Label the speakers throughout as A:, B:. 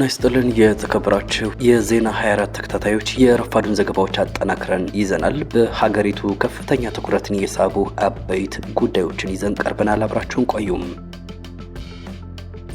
A: ጤና ይስጥልን የተከበራችሁ የዜና 24 ተከታታዮች የረፋዱን ዘገባዎች አጠናክረን ይዘናል። በሀገሪቱ ከፍተኛ ትኩረትን የሳቡ አበይት ጉዳዮችን ይዘን ቀርበናል። አብራችሁን ቆዩም።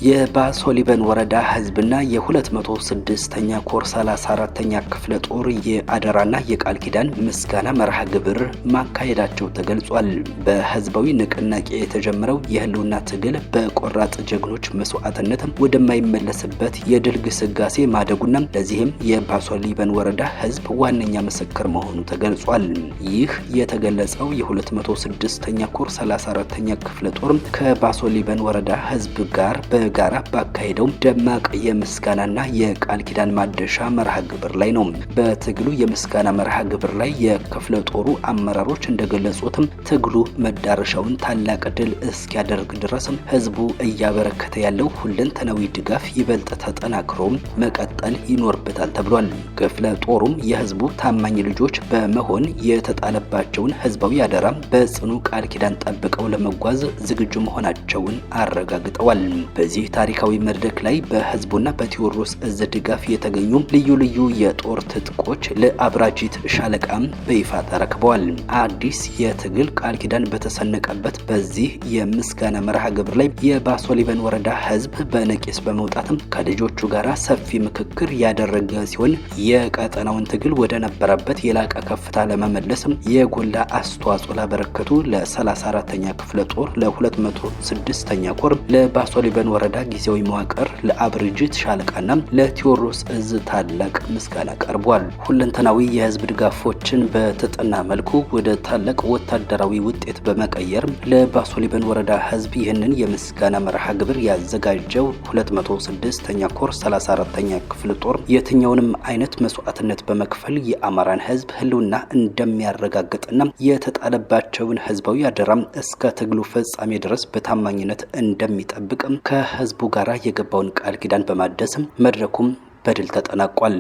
A: የባሶ ሊበን ወረዳ ህዝብና የ206ኛ ኮር 34ኛ ክፍለ ጦር የአደራና የቃል ኪዳን ምስጋና መርሃ ግብር ማካሄዳቸው ተገልጿል። በህዝባዊ ንቅናቄ የተጀመረው የህልውና ትግል በቆራጥ ጀግኖች መስዋዕትነት ወደማይመለስበት የድል ግስጋሴ ማደጉና ለዚህም የባሶ ሊበን ወረዳ ህዝብ ዋነኛ ምስክር መሆኑ ተገልጿል። ይህ የተገለጸው የ206ኛ ኮር 34ኛ ክፍለ ጦር ከባሶ ሊበን ወረዳ ህዝብ ጋር ጋራ ባካሄደው ደማቅ የምስጋናና የቃል ኪዳን ማደሻ መርሃ ግብር ላይ ነው። በትግሉ የምስጋና መርሃ ግብር ላይ የክፍለ ጦሩ አመራሮች እንደገለጹትም ትግሉ መዳረሻውን ታላቅ ድል እስኪያደርግ ድረስ ህዝቡ እያበረከተ ያለው ሁለንተናዊ ድጋፍ ይበልጥ ተጠናክሮ መቀጠል ይኖርበታል ተብሏል። ክፍለ ጦሩም የህዝቡ ታማኝ ልጆች በመሆን የተጣለባቸውን ህዝባዊ አደራ በጽኑ ቃል ኪዳን ጠብቀው ለመጓዝ ዝግጁ መሆናቸውን አረጋግጠዋል። በዚህ ታሪካዊ መድረክ ላይ በህዝቡና በቴዎድሮስ እዝ ድጋፍ የተገኙ ልዩ ልዩ የጦር ትጥቆች ለአብራጂት ሻለቃም በይፋ ተረክበዋል። አዲስ የትግል ቃል ኪዳን በተሰነቀበት በዚህ የምስጋና መርሃ ግብር ላይ የባሶ ሊበን ወረዳ ህዝብ በነቂስ በመውጣትም ከልጆቹ ጋር ሰፊ ምክክር ያደረገ ሲሆን የቀጠናውን ትግል ወደ ነበረበት የላቀ ከፍታ ለመመለስም የጎላ አስተዋጽኦ ላበረከቱ ለ34ኛ ክፍለ ጦር ለ206ኛ ኮር ለባሶ ሊበን ወረዳ ጊዜያዊ መዋቅር ለአብርጅት ሻለቃና ለቴዎድሮስ እዝ ታላቅ ምስጋና ቀርቧል። ሁለንተናዊ የህዝብ ድጋፎችን በተጠና መልኩ ወደ ታላቅ ወታደራዊ ውጤት በመቀየር ለባሶ ሊበን ወረዳ ህዝብ ይህንን የምስጋና መርሃ ግብር ያዘጋጀው 206ኛ ኮር 34ኛ ክፍለ ጦር የትኛውንም አይነት መስዋዕትነት በመክፈል የአማራን ህዝብ ህልውና እንደሚያረጋግጥና የተጣለባቸውን ህዝባዊ አደራም እስከ ትግሉ ፍጻሜ ድረስ በታማኝነት እንደሚጠብቅ ከህዝቡ ጋራ የገባውን ቃል ኪዳን በማደስ መድረኩም በድል ተጠናቋል።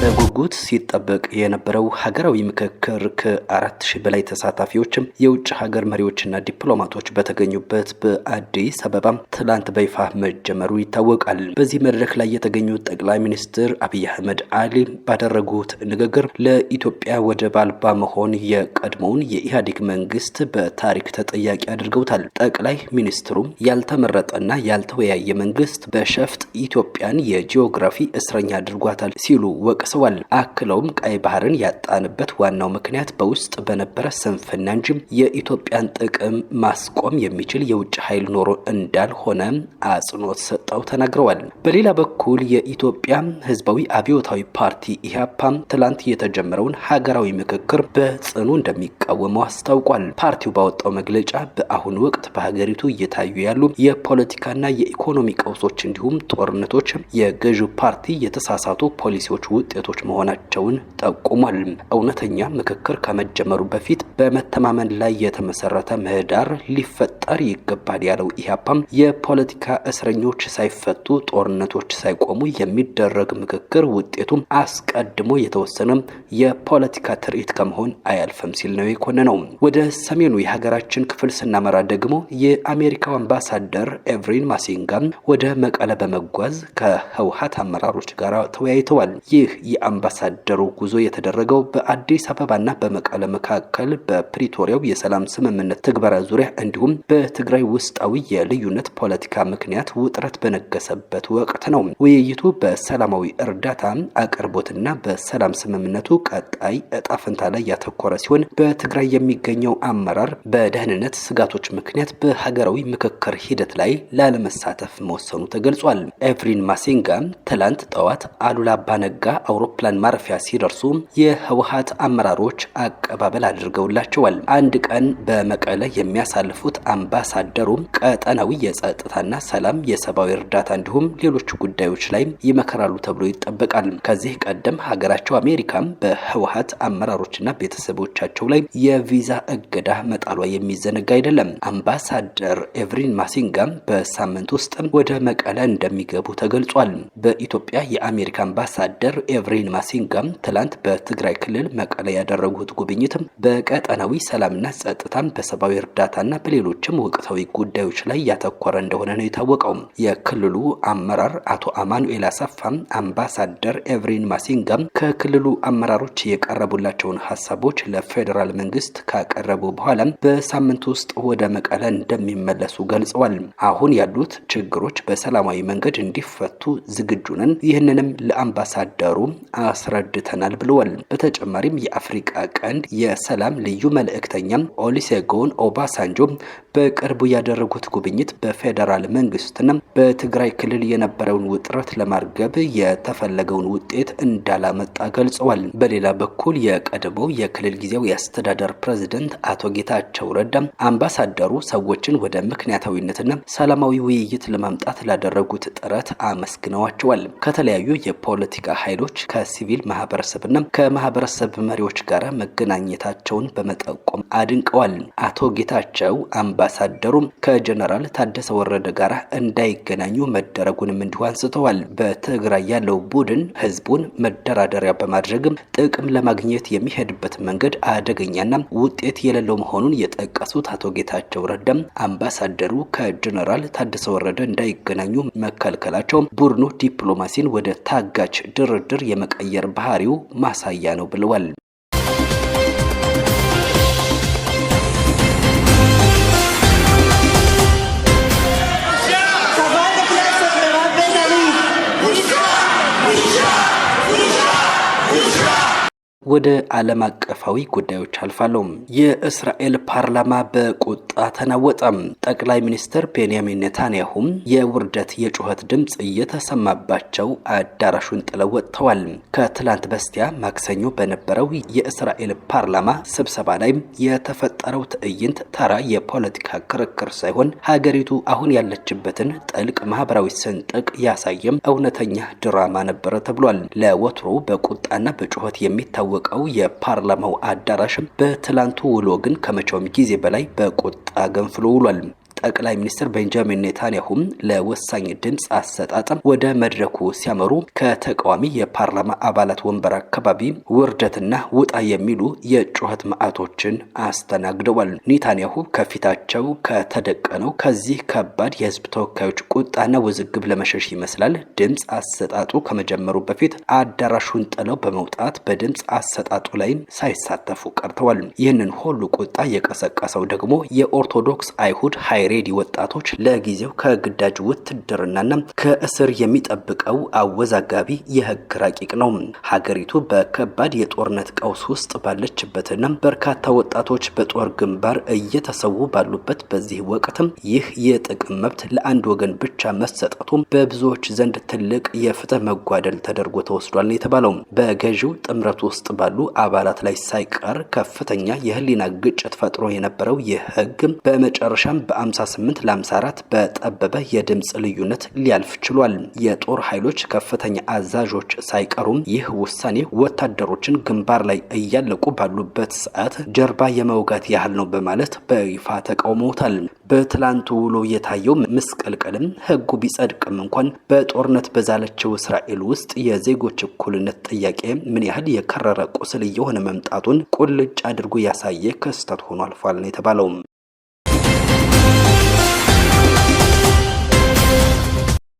A: በጉጉት ሲጠበቅ የነበረው ሀገራዊ ምክክር ከ4000 በላይ ተሳታፊዎች የውጭ ሀገር መሪዎችና ዲፕሎማቶች በተገኙበት በአዲስ አበባ ትላንት በይፋ መጀመሩ ይታወቃል። በዚህ መድረክ ላይ የተገኙት ጠቅላይ ሚኒስትር አብይ አህመድ አሊ ባደረጉት ንግግር ለኢትዮጵያ ወደብ አልባ መሆን የቀድሞውን የኢህአዴግ መንግስት በታሪክ ተጠያቂ አድርገውታል። ጠቅላይ ሚኒስትሩ ያልተመረጠና ያልተወያየ መንግስት በሸፍጥ ኢትዮጵያን የጂኦግራፊ እስረኛ አድርጓታል ሲሉ ወቅሰዋል። አክለውም ቀይ ባህርን ያጣንበት ዋናው ምክንያት በውስጥ በነበረ ስንፍና እንጂ የኢትዮጵያን ጥቅም ማስቆም የሚችል የውጭ ኃይል ኖሮ እንዳልሆነ አጽንኦት ሰጠው ተናግረዋል። በሌላ በኩል የኢትዮጵያ ህዝባዊ አብዮታዊ ፓርቲ ኢህአፓ ትላንት የተጀመረውን ሀገራዊ ምክክር በጽኑ እንደሚቃወመው አስታውቋል። ፓርቲው ባወጣው መግለጫ በአሁኑ ወቅት በሀገሪቱ እየታዩ ያሉ የፖለቲካና የኢኮኖሚ ቀውሶች እንዲሁም ጦርነቶች የገዢው ፓርቲ የተሳሳቱ ፖሊሲዎች ውጤቶች መሆናቸውን ጠቁሟል። እውነተኛ ምክክር ከመጀመሩ በፊት በመተማመን ላይ የተመሰረተ ምህዳር ሊፈጠር ይገባል ያለው ኢህአፓም የፖለቲካ እስረኞች ሳይፈቱ ጦርነቶች ሳይቆሙ የሚደረግ ምክክር ውጤቱም አስቀድሞ የተወሰነ የፖለቲካ ትርኢት ከመሆን አያልፍም ሲል ነው የኮነነው። ወደ ሰሜኑ የሀገራችን ክፍል ስናመራ ደግሞ የአሜሪካው አምባሳደር ኤቭሪን ማሲንጋ ወደ መቀለ በመጓዝ ከህወሓት አመራሮች ጋር ተወያይተዋል። ይህ የአምባሳደሩ ጉዞ የተደረገው በአዲስ አበባና በመቀለ መካከል በፕሪቶሪያው የሰላም ስምምነት ትግበራ ዙሪያ እንዲሁም በትግራይ ውስጣዊ የልዩነት ፖለቲካ ምክንያት ውጥረት በነገሰበት ወቅት ነው። ውይይቱ በሰላማዊ እርዳታ አቅርቦትና በሰላም ስምምነቱ ቀጣይ እጣ ፈንታ ላይ ያተኮረ ሲሆን በትግራይ የሚገኘው አመራር በደህንነት ስጋቶች ምክንያት በሀገራዊ ምክክር ሂደት ላይ ላለመሳተፍ መወሰኑ ተገልጿል። ኤቭሪን ማሲንጋ ትላንት ጠዋት አሉላ አባነጋ አውሮፕላን ማረፊያ ሲደርሱ የህወሓት አመራሮች አቀባበል አድርገውላቸዋል። አንድ ቀን በመቀለ የሚያሳልፉት አምባሳደሩ ቀጠናዊ የጸጥታና ሰላም፣ የሰብአዊ እርዳታ እንዲሁም ሌሎች ጉዳዮች ላይ ይመከራሉ ተብሎ ይጠበቃል። ከዚህ ቀደም ሀገራቸው አሜሪካም በህወሓት አመራሮችና ቤተሰቦቻቸው ላይ የቪዛ እገዳ መጣሏ የሚዘነጋ አይደለም። አምባሳደር ኤቭሪን ማሲንጋ በሳምንት ውስጥ ወደ መቀለ እንደሚገቡ ተገልጿል። በኢትዮጵያ የአሜሪካ አምባሳደር ኤቭሪን ማሲንጋም ትላንት በትግራይ ክልል መቀለ ያደረጉት ጉብኝትም በቀጠናዊ ሰላምና ጸጥታም በሰብአዊ እርዳታና በሌሎችም ወቅታዊ ጉዳዮች ላይ ያተኮረ እንደሆነ ነው የታወቀው። የክልሉ አመራር አቶ አማኑኤል አሰፋም አምባሳደር ኤቭሪን ማሲንጋም ከክልሉ አመራሮች የቀረቡላቸውን ሀሳቦች ለፌዴራል መንግስት ካቀረቡ በኋላ በሳምንት ውስጥ ወደ መቀለ እንደሚመለሱ ገልጸዋል። አሁን ያሉት ችግሮች በሰላማዊ መንገድ እንዲፈቱ ዝግጁ ነን፣ ይህንንም ለአምባሳደሩ አስረድተናል ብለዋል። በተጨማሪም የአፍሪካ ቀንድ የሰላም ልዩ መልእክተኛ ኦሉሴጉን ኦባሳንጆ በቅርቡ ያደረጉት ጉብኝት በፌዴራል መንግስትና በትግራይ ክልል የነበረውን ውጥረት ለማርገብ የተፈለገውን ውጤት እንዳላመጣ ገልጸዋል። በሌላ በኩል የቀድሞው የክልል ጊዜያዊ አስተዳደር ፕሬዝዳንት አቶ ጌታቸው ረዳ አምባሳደሩ ሰዎችን ወደ ምክንያታዊነትና ሰላማዊ ውይይት ለማምጣት ላደረጉት ጥረት አመስግነዋቸዋል። ከተለያዩ የፖለቲካ ኃይሎች ከሲቪል ማህበረሰብና ከማህበረሰብ መሪዎች ጋር መገናኘታቸውን በመጠቆም አድንቀዋል። አቶ ጌታቸው አምባሳደሩ ከጀነራል ታደሰ ወረደ ጋር እንዳይገናኙ መደረጉንም እንዲሁ አንስተዋል። በትግራይ ያለው ቡድን ህዝቡን መደራደሪያ በማድረግ ጥቅም ለማግኘት የሚሄድበት መንገድ አደገኛና ውጤት የሌለው መሆኑን የጠቀሱት አቶ ጌታቸው ረዳም አምባሳደሩ ከጀነራል ታደሰ ወረደ እንዳይገናኙ መከልከላቸው ቡድኑ ዲፕሎማሲን ወደ ታጋች ድርድር የመቀየር ባህሪው ማሳያ ነው ብለዋል። ወደ ዓለም አቀፋዊ ጉዳዮች አልፋለሁ። የእስራኤል ፓርላማ በቁጣ ተናወጠ። ጠቅላይ ሚኒስትር ቤንያሚን ኔታንያሁም የውርደት የጩኸት ድምጽ እየተሰማባቸው አዳራሹን ጥለው ወጥተዋል። ከትላንት በስቲያ ማክሰኞ በነበረው የእስራኤል ፓርላማ ስብሰባ ላይ የተፈጠረው ትዕይንት ተራ የፖለቲካ ክርክር ሳይሆን ሀገሪቱ አሁን ያለችበትን ጥልቅ ማህበራዊ ስንጥቅ ያሳየም እውነተኛ ድራማ ነበረ ተብሏል። ለወትሮ በቁጣና በጩኸት የሚታወቀው የፓርላማው አዳራሽ በትላንቱ ውሎ ግን ከመቼውም ጊዜ በላይ በቁጣ ገንፍሎ ውሏል። ጠቅላይ ሚኒስትር ቤንጃሚን ኔታንያሁም ለወሳኝ ድምጽ አሰጣጥ ወደ መድረኩ ሲያመሩ ከተቃዋሚ የፓርላማ አባላት ወንበር አካባቢ ውርደትና ውጣ የሚሉ የጩኸት መዓቶችን አስተናግደዋል። ኔታንያሁ ከፊታቸው ከተደቀነው ከዚህ ከባድ የህዝብ ተወካዮች ቁጣና ውዝግብ ለመሸሽ ይመስላል ድምጽ አሰጣጡ ከመጀመሩ በፊት አዳራሹን ጥለው በመውጣት በድምጽ አሰጣጡ ላይ ሳይሳተፉ ቀርተዋል። ይህንን ሁሉ ቁጣ የቀሰቀሰው ደግሞ የኦርቶዶክስ አይሁድ ሬዲ ወጣቶች ለጊዜው ከግዳጅ ውትድርናና ከእስር የሚጠብቀው አወዛጋቢ የህግ ረቂቅ ነው። ሀገሪቱ በከባድ የጦርነት ቀውስ ውስጥ ባለችበትና በርካታ ወጣቶች በጦር ግንባር እየተሰዉ ባሉበት በዚህ ወቅትም ይህ የጥቅም መብት ለአንድ ወገን ብቻ መሰጠቱ በብዙዎች ዘንድ ትልቅ የፍትህ መጓደል ተደርጎ ተወስዷል የተባለው በገዢው ጥምረት ውስጥ ባሉ አባላት ላይ ሳይቀር ከፍተኛ የህሊና ግጭት ፈጥሮ የነበረው ይህ ህግ በመጨረሻም በ58 ለ54 በጠበበ የድምጽ ልዩነት ሊያልፍ ችሏል። የጦር ኃይሎች ከፍተኛ አዛዦች ሳይቀሩም ይህ ውሳኔ ወታደሮችን ግንባር ላይ እያለቁ ባሉበት ሰዓት ጀርባ የመውጋት ያህል ነው በማለት በይፋ ተቃውመውታል። በትላንቱ ውሎ የታየው ምስቅልቅልም ህጉ ቢጸድቅም እንኳን በጦርነት በዛለችው እስራኤል ውስጥ የዜጎች እኩልነት ጥያቄ ምን ያህል የከረረ ቁስል እየሆነ መምጣቱን ቁልጭ አድርጎ ያሳየ ክስተት ሆኖ አልፏል ነው የተባለው።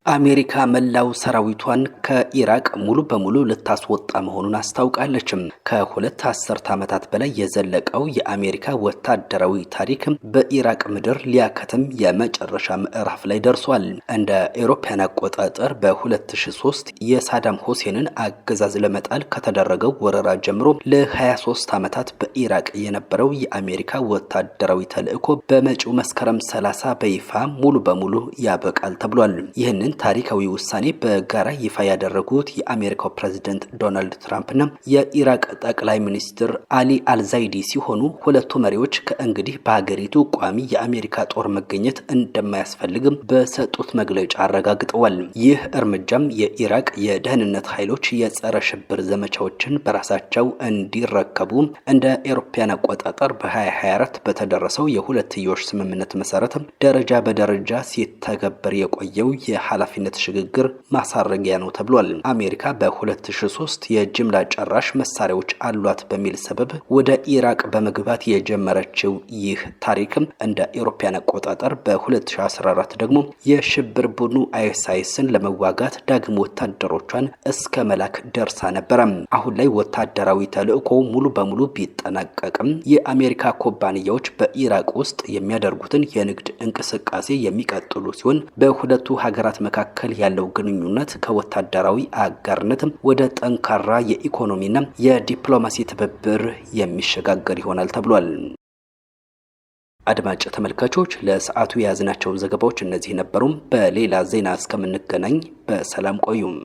A: አሜሪካ መላው ሰራዊቷን ከኢራቅ ሙሉ በሙሉ ልታስወጣ መሆኑን አስታውቃለች። ከሁለት አስርት ዓመታት በላይ የዘለቀው የአሜሪካ ወታደራዊ ታሪክ በኢራቅ ምድር ሊያከትም የመጨረሻ ምዕራፍ ላይ ደርሷል። እንደ አውሮፓውያን አቆጣጠር በ2003 የሳዳም ሁሴንን አገዛዝ ለመጣል ከተደረገው ወረራ ጀምሮ ለ23 ዓመታት በኢራቅ የነበረው የአሜሪካ ወታደራዊ ተልዕኮ በመጪው መስከረም 30 በይፋ ሙሉ በሙሉ ያበቃል ተብሏል። ይህንን ታሪካዊ ውሳኔ በጋራ ይፋ ያደረጉት የአሜሪካው ፕሬዝዳንት ዶናልድ ትራምፕና የኢራቅ ጠቅላይ ሚኒስትር አሊ አልዛይዲ ሲሆኑ ሁለቱ መሪዎች ከእንግዲህ በሀገሪቱ ቋሚ የአሜሪካ ጦር መገኘት እንደማያስፈልግም በሰጡት መግለጫ አረጋግጠዋል። ይህ እርምጃም የኢራቅ የደህንነት ኃይሎች የጸረ ሽብር ዘመቻዎችን በራሳቸው እንዲረከቡ እንደ አውሮፓውያን አቆጣጠር በ2024 በተደረሰው የሁለትዮሽ ስምምነት መሰረት ደረጃ በደረጃ ሲተገበር የቆየው የኃላፊ የኃላፊነት ሽግግር ማሳረጊያ ነው ተብሏል። አሜሪካ በ2003 የጅምላ ጨራሽ መሳሪያዎች አሏት በሚል ሰበብ ወደ ኢራቅ በመግባት የጀመረችው ይህ ታሪክም እንደ አውሮፓውያን አቆጣጠር በ2014 ደግሞ የሽብር ቡድኑ አይኤስአይስን ለመዋጋት ዳግም ወታደሮቿን እስከ መላክ ደርሳ ነበር። አሁን ላይ ወታደራዊ ተልእኮ ሙሉ በሙሉ ቢጠናቀቅም የአሜሪካ ኩባንያዎች በኢራቅ ውስጥ የሚያደርጉትን የንግድ እንቅስቃሴ የሚቀጥሉ ሲሆን በሁለቱ ሀገራት መካከል ያለው ግንኙነት ከወታደራዊ አጋርነት ወደ ጠንካራ የኢኮኖሚና የዲፕሎማሲ ትብብር የሚሸጋገር ይሆናል ተብሏል። አድማጭ ተመልካቾች ለሰዓቱ የያዝናቸው ዘገባዎች እነዚህ ነበሩ። በሌላ ዜና እስከምንገናኝ በሰላም ቆዩም።